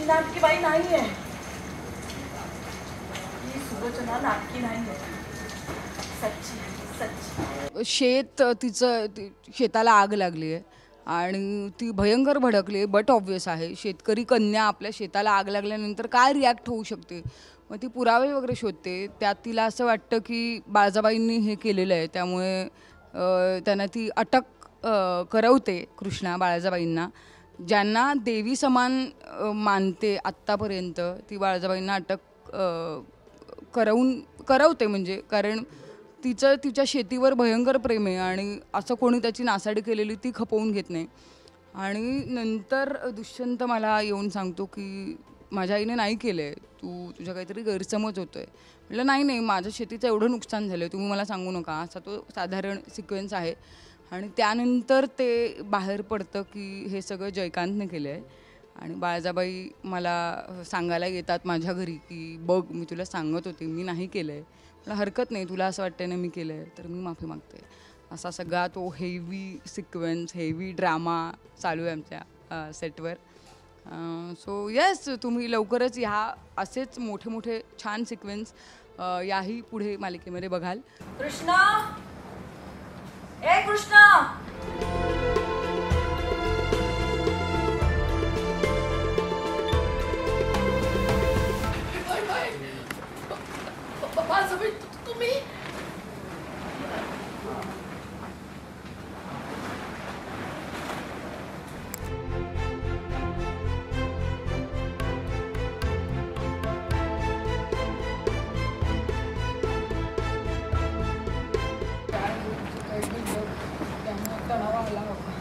ती नाटकी बाई नाहीये, ही सुलोचना नाटकी नाहीये, सच्ची सच्ची. तिचं शेताला आग लागली आहे आणि ती भयंकर भडकली. बट ऑब्वियस आहे, शेतकरी कन्या आपल्या शेताला आग लागल्यानंतर काय रिॲक्ट होऊ शकते. मग ती पुरावे वगैरे शोधते. त्यात तिला असं वाटतं की बाळजाबाईंनी हे केलेलं आहे, त्यामुळे त्यांना ती अटक करवते. कृष्णा बाळजाबाईंना, ज्यांना देवी समान मानते आत्तापर्यंत, ती बाळजाबाईंना अटक करवते. म्हणजे कारण तिच्या शेतीवर भयंकर प्रेम आहे आणि असं कोणी त्याची नासाडी केलेली ती खपवून घेत नाही. आणि नंतर दुष्यंत मला येऊन सांगतो की माझ्या आईने नाही केलं आहे, तुझ्या काहीतरी गैरसमज होतो आहे. म्हटलं नाही, माझ्या शेतीचं एवढं नुकसान झालं आहे, तुम्ही मला सांगू नका. असा तो साधारण सिक्वेन्स आहे. आणि त्यानंतर ते बाहेर पडतं की हे सगळं जयकांतने केलं आहे. आणि बाळजाबाई मला सांगायला येतात माझ्या घरी की बघ, मी तुला सांगत होते, मी नाही केलं आहे. मला हरकत नाही, तुला असं वाटतं ना मी केलं आहे तर मी माफी मागते. असा सगळा तो हेवी सिक्वेन्स, हेवी ड्रामा चालू आहे आमच्या सेटवर. सो येस, तुम्ही लवकरच असेच मोठे मोठे छान सिक्वेन्स याही पुढे मालिकेमध्ये बघाल. कृष्णा, ए कृष्णा, तुम्ही तणाव आला होता.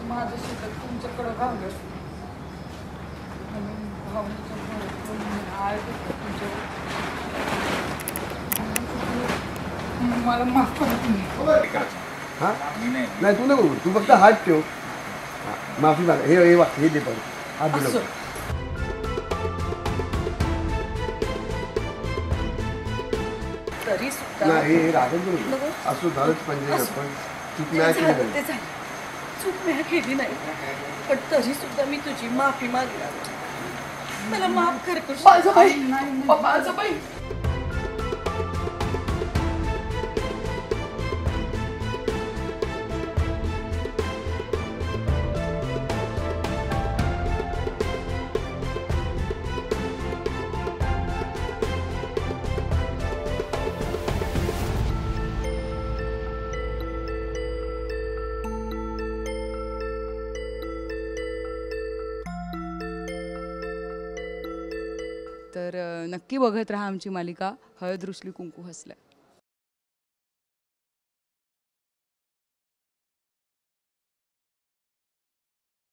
माझं शेतात तुमच्याकडं भावलं आणि मला माफ करा तुम्ही. हां नाही, तू नको, तू फक्त हात ठेव, माफी मागा. हे दे पण हात दिलं. तरी सुद्धा नाही, हे रागत नको. असं झालंच पाहिजे. पण चूक नाही केली. चूक मी केली नाही, पण तरी सुद्धा मी तुझी माफी मागणार. मला माफ कर बाळजाबाई. तर नक्की बघत राहा आमची मालिका हळद रुसली कुंकू हसलं.